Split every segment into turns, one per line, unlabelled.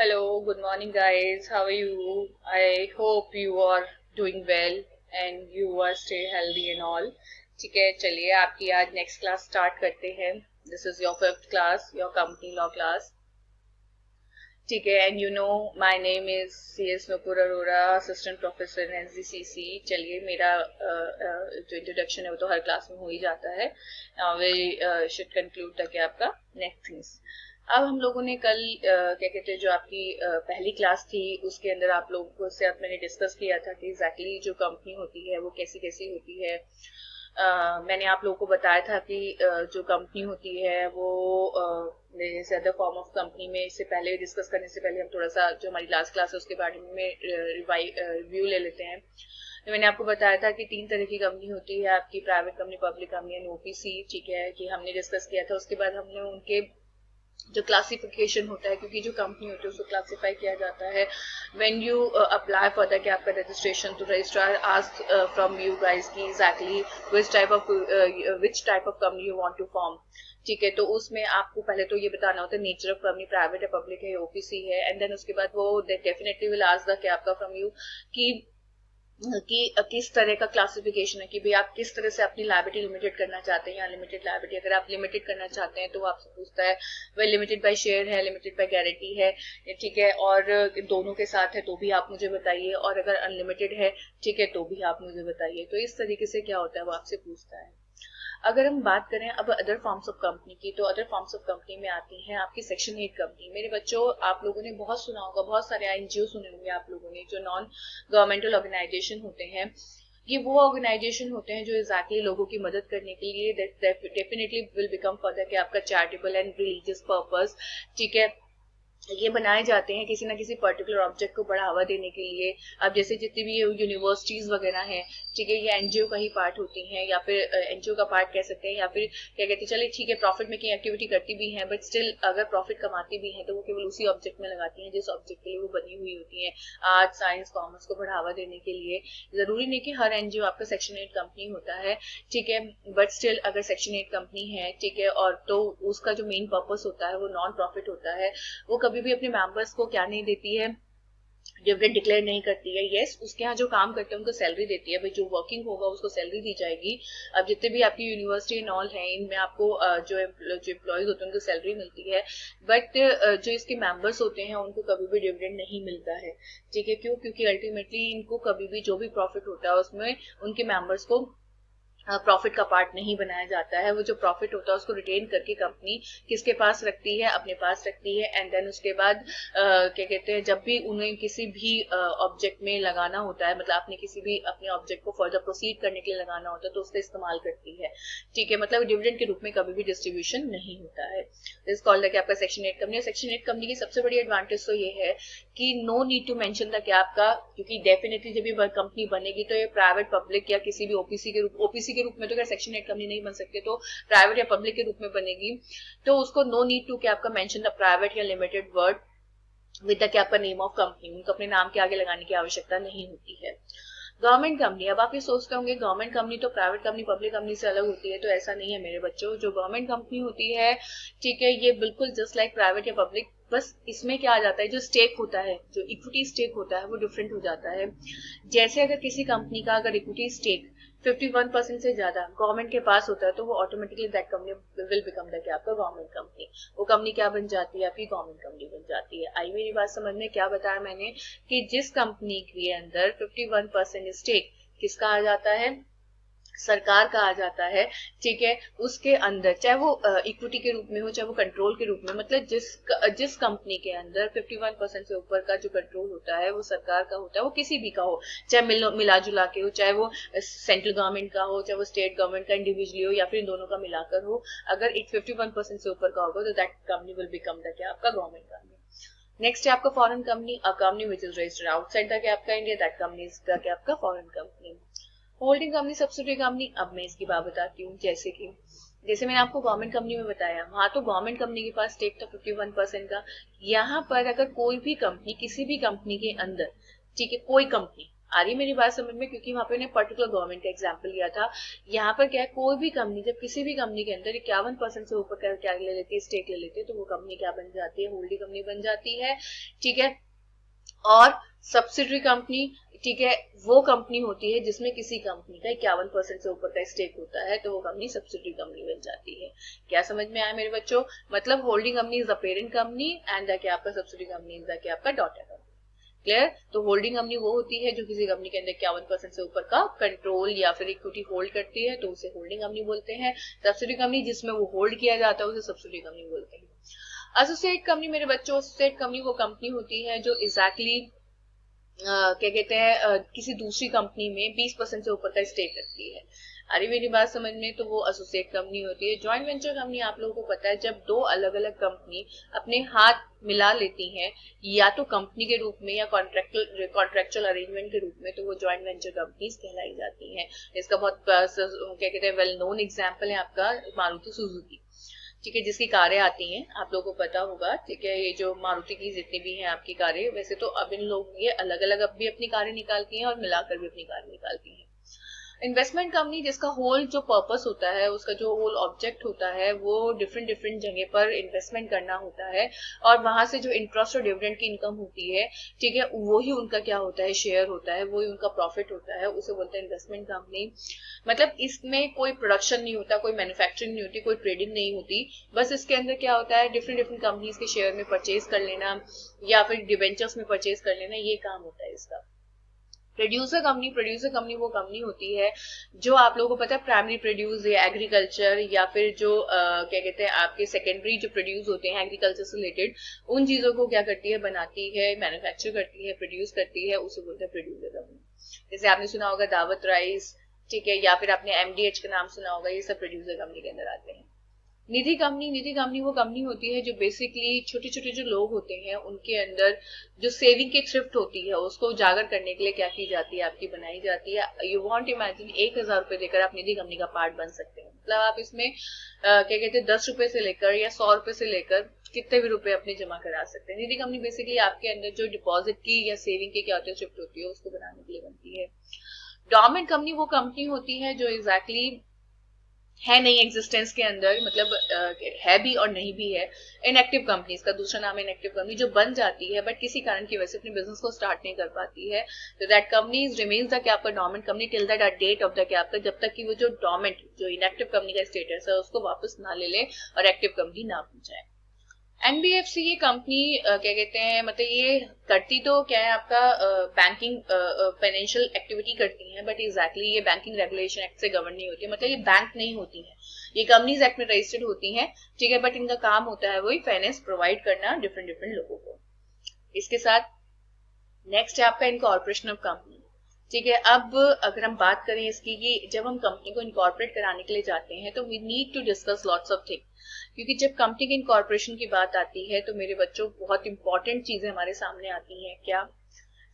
Hello, good morning, guys. How are you? I hope you are doing well and you are stay healthy and all. ठीक है, चलिए आपकी आज next class start करते हैं. This is your fifth class, your company law class. ठीक है, and you know my name is C S Nupur Arora, assistant professor in SGCC. चलिए, मेरा जो इंट्रोडक्शन है वो तो हर क्लास में हो ही जाता है. वी शुड कंक्लूड तक आपका नेक्स्ट थिंग्स. अब हम लोगों ने कल क्या कहते हैं जो आपकी पहली क्लास थी उसके अंदर आप लोगों से मैंने डिस्कस किया था कि एग्जैक्टली जो कंपनी होती है वो कैसी कैसी होती है. मैंने आप लोगों को बताया था कि जो कंपनी होती है वो जैसे अदर फॉर्म ऑफ कंपनी में इससे पहले डिस्कस करने से पहले हम थोड़ा सा जो हमारी लास्ट क्लास है उसके बारे में रिव्यू ले लेते हैं. तो मैंने आपको बताया था कि 3 तरह की कंपनी होती है आपकी, private company, public company and OPC. ठीक है, कि हमने डिस्कस किया था. उसके बाद हमने उनके जो क्लासिफिकेशन होता है, क्योंकि जो कंपनी होती है उसको क्लासिफाई किया जाता है when you apply for the कि आपका रजिस्ट्रेशन. तो registrar ask from you guys की exactly which type of company you want to form. ठीक है, तो उसमें आपको पहले तो ये बताना होता है नेचर ऑफ कंपनी, प्राइवेट है, पब्लिक है, ओपीसी है. एंड देन उसके बाद वो डेफिनेटली विल आस्क द कि आपका फ्रॉम यू कि किस तरह का क्लासिफिकेशन है, कि भाई आप किस तरह से अपनी लायबिलिटी लिमिटेड करना चाहते हैं या लिमिटेड लायबिलिटी. अगर आप लिमिटेड करना चाहते हैं तो वो आपसे पूछता है वह लिमिटेड बाय शेयर है, लिमिटेड बाय गारंटी है. ठीक है, और दोनों के साथ है तो भी आप मुझे बताइए, और अगर अनलिमिटेड है ठीक है तो भी आप मुझे बताइए. तो इस तरीके से क्या होता है वो आपसे पूछता है. अगर हम बात करें अब अदर फॉर्म्स ऑफ कंपनी की, तो अदर फॉर्म्स ऑफ कंपनी में आती हैं आपकी सेक्शन 8 कंपनी. मेरे बच्चों, आप लोगों ने बहुत सुना होगा, बहुत सारे एनजीओ सुने होंगे आप लोगों ने, जो नॉन गवर्नमेंटल ऑर्गेनाइजेशन होते हैं. ये वो ऑर्गेनाइजेशन होते हैं जो एग्जैक्टली लोगों की मदद करने के लिए डेफिनेटली विल बिकम फॉर कि आपका चैरिटेबल एंड रिलीजियस पर्पस. ठीक है, ये बनाए जाते हैं किसी ना किसी पर्टिकुलर ऑब्जेक्ट को बढ़ावा देने के लिए. अब जैसे जितनी भी यूनिवर्सिटीज वगैरह हैं, ठीक है, ये एनजीओ का ही पार्ट होती हैं, या फिर एनजीओ का पार्ट कह सकते हैं, या फिर क्या कहते हैं, चलिए ठीक है, प्रॉफिट मेकिंग एक्टिविटी करती भी हैं, बट स्टिल अगर प्रॉफिट कमाती भी हैं तो वो केवल उसी ऑब्जेक्ट में लगाती हैं जिस ऑब्जेक्ट के लिए वो बनी हुई होती है, आर्ट, साइंस, कॉमर्स को बढ़ावा देने के लिए. जरूरी नहीं कि हर एनजीओ आपका सेक्शन 8 कंपनी होता है. ठीक है, बट स्टिल अगर सेक्शन 8 कंपनी है, ठीक है, और तो उसका जो मेन पर्पस होता है वो नॉन प्रॉफिट होता है. वो कभी भी अपने मेंबर्स को क्या नहीं देती है, डिविडेंड डिक्लेयर नहीं करती है. यस, उसके यहाँ जो काम करते हैं उनको सैलरी देती है, भाई जो वर्किंग होगा उसको सैलरी दी जाएगी. अब जितने भी आपकी यूनिवर्सिटी एंड ऑल हैं, इनमें आपको जो एम्प्लॉयज होते हैं उनको सैलरी मिलती है, बट जो इसके मेंबर्स होते हैं उनको कभी भी डिविडेंड नहीं मिलता है. ठीक है, क्यों? क्योंकि अल्टीमेटली इनको कभी भी जो भी प्रॉफिट होता है उसमें उनके मेंबर्स को प्रॉफिट का पार्ट नहीं बनाया जाता है. वो जो प्रॉफिट होता है उसको रिटेन करके कंपनी किसके पास रखती है? अपने पास रखती है. एंड देन उसके बाद क्या कहते हैं, जब भी उन्हें किसी भी ऑब्जेक्ट में लगाना होता है, मतलब आपने किसी भी अपने ऑब्जेक्ट को फर्दर प्रोसीड करने के लिए लगाना होता है तो उसका इस्तेमाल करती है. ठीक है, मतलब डिविडेंड के रूप में कभी भी डिस्ट्रीब्यूशन नहीं होता है. दिस कॉल्ड कि आपका सेक्शन 8 कंपनी. सेक्शन 8 कंपनी की सबसे बड़ी एडवांटेज तो ये है कि no need to mention the कि आपका, क्योंकि डेफिनेटली जब ये कंपनी बनेगी तो ये प्राइवेट, पब्लिक या किसी भी ओपीसी के रूप में तो अगर सेक्शन 8 कंपनी नहीं बन सकते तो प्राइवेट या पब्लिक के रूप में बनेगी. तो उसको नो नीड टू कि आपका मेंशन द प्राइवेट या लिमिटेड वर्ड विद द कि आपका नेम ऑफ कंपनी, उनको अपने नाम के आगे लगाने की आवश्यकता नहीं होती है. गवर्नमेंट कंपनी, अब आप ये सोचते होंगे गवर्नमेंट कंपनी तो प्राइवेट कंपनी, पब्लिक कंपनी से अलग होती है. तो ऐसा नहीं है मेरे बच्चों. जो गवर्नमेंट कंपनी होती है, ठीक है, ये बिल्कुल जस्ट लाइक प्राइवेट या पब्लिक, बस इसमें क्या आ जाता है, जो स्टेक होता है, जो इक्विटी स्टेक होता है वो डिफरेंट हो जाता है. जैसे अगर किसी कंपनी का अगर इक्विटी स्टेक 51% से ज्यादा गवर्नमेंट के पास होता है तो वो automatically that company will become the आपका गवर्नमेंट कंपनी. वो कंपनी क्या बन जाती है? आपकी गवर्नमेंट कंपनी बन जाती है. आई मेरी बात समझ में? क्या बताया मैंने कि जिस कंपनी के अंदर 51% स्टेक किसका आ जाता है? सरकार का आ जाता है. ठीक है, उसके अंदर चाहे वो इक्विटी के रूप में हो, चाहे वो कंट्रोल के रूप में, मतलब जिस कंपनी के अंदर 51% से ऊपर का जो कंट्रोल होता है वो सरकार का होता है, वो किसी भी का हो, चाहे मिला जुला के हो, चाहे वो सेंट्रल गवर्नमेंट का हो, चाहे वो स्टेट गवर्नमेंट का इंडिविजुअली हो, या फिर इन दोनों का मिलाकर हो. अगर 51% से ऊपर का होगा तो that company will become the क्या? आपका गवर्नमेंट कंपनी. नेक्स्ट है आपका foreign company. A company which is registered outside the आपका India, that company is the आपका foreign company. Holding company, subsidiary company. अब मैं इसकी बात बताती हूँ. जैसे मैंने आपको गवर्नमेंट कंपनी में बताया, वहां तो गवर्नमेंट कंपनी के पास स्टेक था 51% का. यहाँ पर अगर कोई भी कंपनी, किसी भी कंपनी के अंदर, ठीक है, कोई कंपनी आ रही मेरी बात समझ में? क्योंकि वहां पे ने पर्टिकुलर गवर्नमेंट का एग्जांपल लिया था। यहाँ पर क्या है, कोई भी कंपनी जब किसी भी कंपनी के अंदर 51% से ऊपर क्या ले लेती है, स्टेक ले लेती है, तो वो कंपनी क्या बन जाती है, होल्डिंग कंपनी बन जाती है। ठीक है, और सब्सिडरी कंपनी, ठीक है, वो कंपनी होती है जिसमें किसी कंपनी का 51% से ऊपर का स्टेक होता है, तो वो कंपनी सब्सिडरी कंपनी बन जाती है। क्या समझ में आया मेरे बच्चों? मतलब holding company is the parent company and the क्या आपका सब्सिडरी कंपनी इज द क्या आपका डॉटर कंपनी। क्लियर? तो होल्डिंग कंपनी वो होती है जो किसी कंपनी के अंदर 51% से ऊपर का कंट्रोल या फिर इक्विटी होल्ड करती है, तो उसे होल्डिंग कंपनी बोलते हैं। सब्सिडरी कंपनी जिसमें वो होल्ड किया जाता है उसे सब्सिडरी कंपनी बोलते हैं। एसोसिएट कंपनी मेरे बच्चों, एसोसिएट कंपनी वो कंपनी होती है जो एग्जैक्टली क्या कहते हैं, किसी दूसरी कंपनी में 20% से ऊपर का स्टेक रखती है। अरे मेरी बात समझ में? तो वो एसोसिएट कंपनी होती है। जॉइंट वेंचर कंपनी आप लोगों को पता है, जब दो अलग अलग कंपनी अपने हाथ मिला लेती हैं, या तो कंपनी के रूप में या कॉन्ट्रेक्चुअल अरेंजमेंट के रूप में, तो वो जॉइंट वेंचर कंपनीज कहलाई जाती हैं। इसका बहुत क्या कहते हैं, वेल नोन एग्जाम्पल है आपका मारुति सुजुकी। ठीक है, जिसकी कारें आती हैं आप लोगों को पता होगा। ठीक है, ये जो मारुति की जितनी भी हैं आपकी कारें, वैसे तो अब इन लोग ये अलग अलग अब भी अपनी कारें निकालती हैं और मिलाकर भी अपनी कारें निकालती हैं। इन्वेस्टमेंट कंपनी जिसका होल जो पर्पस होता है, उसका जो होल ऑब्जेक्ट होता है, वो डिफरेंट डिफरेंट जगह पर इन्वेस्टमेंट करना होता है, और वहां से जो इंटरेस्ट और डिविडेंड की इनकम होती है, ठीक है, वही उनका क्या होता है, शेयर होता है, वही उनका प्रॉफिट होता है, उसे बोलते हैं इन्वेस्टमेंट कंपनी। मतलब इसमें कोई प्रोडक्शन नहीं होता, कोई मैन्युफैक्चरिंग नहीं होती, कोई ट्रेडिंग नहीं होती, बस इसके अंदर क्या होता है, डिफरेंट डिफरेंट कंपनीज के शेयर में परचेज कर लेना या फिर डिवेंचर्स में परचेज कर लेना, ये काम होता है इसका। प्रोड्यूसर कंपनी वो कंपनी होती है जो आप लोगों को पता है प्राइमरी प्रोड्यूस या एग्रीकल्चर, या फिर जो क्या कहते हैं आपके सेकेंडरी जो प्रोड्यूस होते हैं एग्रीकल्चर से रिलेटेड, उन चीजों को क्या करती है, बनाती है, मैन्युफैक्चर करती है, प्रोड्यूस करती है, उसे बोलते हैं प्रोड्यूसर कंपनी। जैसे आपने सुना होगा दावत राइस, ठीक है, या फिर आपने एमडीएच का नाम सुना होगा, ये सब प्रोड्यूसर कंपनी के अंदर आते हैं। निधि कंपनी वो कंपनी होती है जो बेसिकली छोटे छोटे जो लोग होते हैं उनके अंदर जो सेविंग की थ्रिफ्ट होती है उसको उजागर करने के लिए क्या की जाती है, आपकी बनाई जाती है। यू वांट इमेजिन 1000 रुपए देकर आप निधि कंपनी का पार्ट बन सकते हैं। मतलब आप इसमें क्या कहते हैं 10 रुपए से लेकर या 100 रुपए से लेकर कितने भी रुपए अपने जमा करा सकते हैं। निधि कंपनी बेसिकली आपके अंदर जो डिपॉजिट की या सेविंग की क्या होती है, थ्रिफ्ट होती है, उसको बनाने के लिए बनती है। डोरमेंट कंपनी वो कंपनी होती है जो एग्जैक्टली है नहीं एग्जिस्टेंस के अंदर, मतलब है भी और नहीं भी है। इनएक्टिव कंपनी, इसका दूसरा नाम है इनएक्टिव कंपनी, जो बन जाती है बट किसी कारण की वजह से अपने बिजनेस को स्टार्ट नहीं कर पाती है। तो दैट कंपनी रिमेन्स द क्या आपका dormant company till that date of the क्या आपका, जब तक कि वो जो डोरमेंट जो इनएक्टिव कंपनी का स्टेटस है उसको वापस ना ले ले और एक्टिव कंपनी ना बन जाए। एनबीएफसी ये कंपनी क्या कहते हैं, मतलब ये करती तो क्या है आपका बैंकिंग फाइनेंशियल एक्टिविटी करती हैं, बट एग्जैक्टली ये बैंकिंग रेगुलेशन एक्ट से गवर्न नहीं होती है। मतलब ये बैंक नहीं होती है, ये कंपनीज एक्ट में रजिस्टर्ड होती हैं, ठीक है, बट इनका काम होता है वही फाइनेंस प्रोवाइड करना डिफरेंट डिफरेंट लोगों को। इसके साथ नेक्स्ट है आपका इनकॉर्पोरेशन ऑफ कंपनी। ठीक है, अब अगर हम बात करें इसकी कि जब हम कंपनी को इनकॉर्पोरेट कराने के लिए जाते हैं तो we need to discuss lots of thing, क्योंकि जब कंपनी के इनकॉर्पोरेशन की बात आती है तो मेरे बच्चों बहुत इंपॉर्टेंट चीजें हमारे सामने आती हैं। क्या?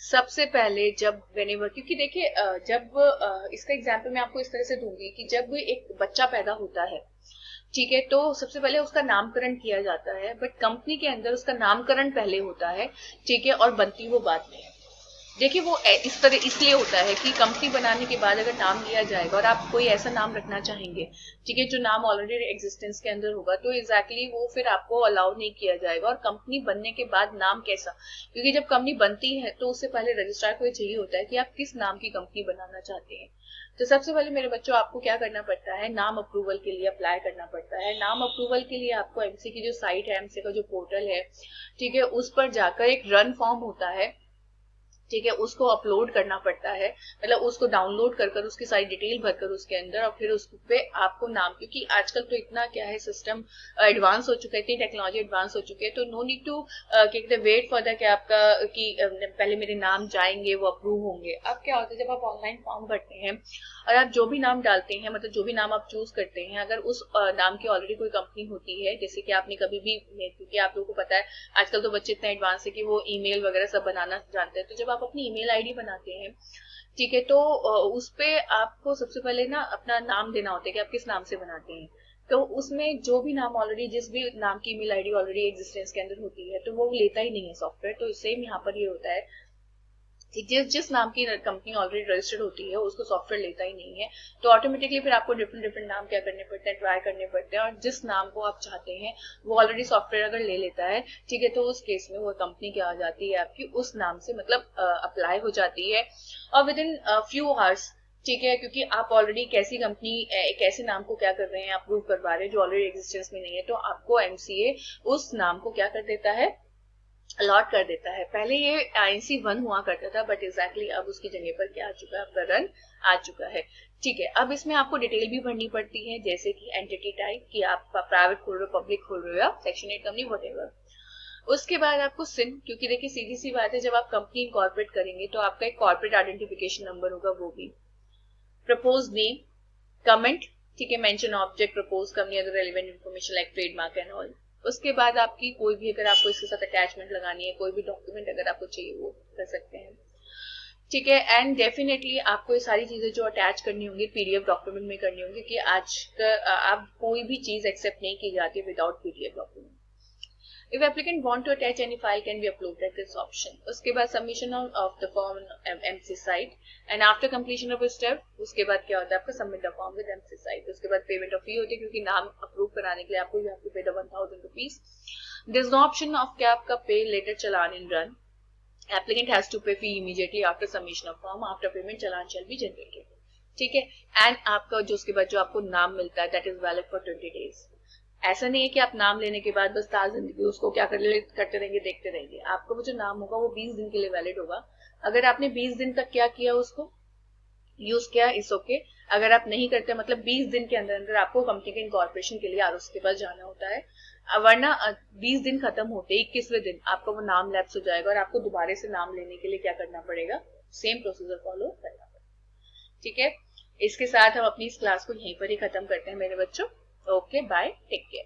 सबसे पहले जब वेनेवर, क्योंकि देखिए जब इसका एग्जाम्पल मैं आपको इस तरह से दूंगी कि जब एक बच्चा पैदा होता है, ठीक है, तो सबसे पहले उसका नामकरण किया जाता है, बट कंपनी के अंदर उसका नामकरण पहले होता है, ठीक है, और बनती वो बाद में है। देखिए वो इस तरह इसलिए होता है कि कंपनी बनाने के बाद अगर नाम लिया जाएगा और आप कोई ऐसा नाम रखना चाहेंगे, ठीक है, जो नाम ऑलरेडी एग्जिस्टेंस के अंदर होगा, तो एग्जैक्टली वो फिर आपको अलाउ नहीं किया जाएगा। और कंपनी बनने के बाद नाम कैसा, क्योंकि जब कंपनी बनती है तो उससे पहले रजिस्ट्रार को चाहिए होता है कि आप किस नाम की कंपनी बनाना चाहते हैं। तो सबसे पहले मेरे बच्चों आपको क्या करना पड़ता है, नाम अप्रूवल के लिए अप्लाई करना पड़ता है। नाम अप्रूवल के लिए आपको एमसी की जो साइट है, एमसी का जो पोर्टल है, ठीक है, उस पर जाकर एक रन फॉर्म होता है, ठीक है, उसको अपलोड करना पड़ता है, मतलब उसको डाउनलोड कर उसकी सारी डिटेल भरकर उसके अंदर, और फिर उस पे आपको नाम, क्योंकि आजकल तो इतना क्या है सिस्टम एडवांस हो चुका है, इतनी टेक्नोलॉजी एडवांस हो चुकी है, तो नो नीड टू क्या कहते हैं वेट फॉर द क्या आपका कि पहले मेरे नाम जाएंगे वो अप्रूव होंगे। अब क्या होता है जब आप ऑनलाइन फॉर्म भरते हैं और आप जो भी नाम डालते हैं, मतलब जो भी नाम आप चूज करते हैं, अगर उस नाम की ऑलरेडी कोई कंपनी होती है, जैसे कि आपने कभी भी, क्योंकि आप लोगों को पता है आजकल तो बच्चे इतना एडवांस है कि वो ईमेल वगैरह सब बनाना जानते हैं, तो जब आप अपनी ईमेल आईडी बनाते हैं, ठीक है, तो उस पे आपको सबसे पहले ना अपना नाम देना होता है कि आप किस नाम से बनाते हैं। तो उसमें जो भी नाम ऑलरेडी, जिस भी नाम की ईमेल आईडी ऑलरेडी एग्जिस्टेंस के अंदर होती है, तो वो लेता ही नहीं है सॉफ्टवेयर। तो सेम यहाँ पर ये होता है जिस नाम की कंपनी ऑलरेडी रजिस्टर्ड होती है उसको सॉफ्टवेयर लेता ही नहीं है, तो ऑटोमेटिकली फिर आपको डिफरेंट नाम क्या करने पड़ते हैं, ट्राई करने पड़ते हैं, और जिस नाम को आप चाहते हैं वो ऑलरेडी सॉफ्टवेयर अगर ले लेता है, ठीक है, तो उस केस में वो कंपनी क्या हो जाती है आपकी उस नाम से मतलब अप्लाई हो जाती है, और विद इन फ्यू आवर्स, ठीक है, क्योंकि आप ऑलरेडी एक ऐसी कंपनी एक ऐसे नाम को क्या कर रहे हैं, अप्रूव करवा रहे हैं जो ऑलरेडी एग्जिस्टेंस में नहीं है, तो आपको एमसीए उस नाम को क्या कर देता है, अलॉट कर देता है। पहले ये INC 1 हुआ करता था, बट एग्जैक्टली अब उसकी जगह पर क्या आ चुका है, आपका रन आ चुका है। ठीक है, अब इसमें आपको डिटेल भी भरनी पड़ती है, जैसे कि एंटिटी टाइप कि आप प्राइवेट खोल रहे हो, पब्लिक खोल रहे हो, या सेक्शन 8 कंपनी, व्हाटएवर। उसके बाद आपको सिन, क्योंकि देखिए सीधी सी बात है, जब आप कंपनी इनकॉर्पोरेट करेंगे तो आपका एक कॉर्पोरेट आइडेंटिफिकेशन नंबर होगा, वो भी प्रपोज नेम, कमेंट, ठीक है, mention object, propose company, other relevant information like trademark and all. उसके बाद आपकी कोई भी, अगर आपको इसके साथ अटैचमेंट लगानी है, कोई भी डॉक्यूमेंट अगर आपको चाहिए वो कर सकते हैं, ठीक है। एंड डेफिनेटली आपको ये सारी चीजें जो अटैच करनी होंगी PDF डॉक्यूमेंट में करनी होंगी, कि आज का आप कोई भी चीज एक्सेप्ट नहीं की जाती without PDF document. If applicant want to attach any file can be uploaded at this option. उसके बाद submission of the form on MC site, and after completion of a step उसके बाद क्या होता है आपका submit the form with MC site। उसके बाद payment of fee होती है, क्योंकि नाम अप्रूव कराने के लिए आपको you have to pay the 1000 rupees। There is no option of क्या आपका pay later challan in run। Applicant has to pay fee immediately after submission of form। After payment challan shall be generated, ठीक है। And आपका जो उसके बाद जो आपको नाम मिलता है that is valid for 20 days। ऐसा नहीं है कि आप नाम लेने के बाद बस ताज जिंदगी उसको क्या करते रहेंगे, देखते रहेंगे। आपका वो जो नाम होगा वो 20 दिन के लिए वैलिड होगा। अगर आपने 20 दिन तक क्या किया, उसको यूज किया, इस ओके। अगर आप नहीं करते, मतलब 20 दिन के अंदर अंदर आपको कंपनी के इनकॉर्पोरेशन के लिए ROC के पास जाना होता है, वरना 20 दिन खत्म होते 21वें दिन आपका वो नाम लैप्स हो जाएगा, और आपको दोबारा से नाम लेने के लिए क्या करना पड़ेगा, सेम प्रोसीजर फॉलो करना पड़ेगा, ठीक है। इसके साथ हम अपनी इस क्लास को यहीं पर ही खत्म करते हैं मेरे बच्चों। Okay, bye, take care.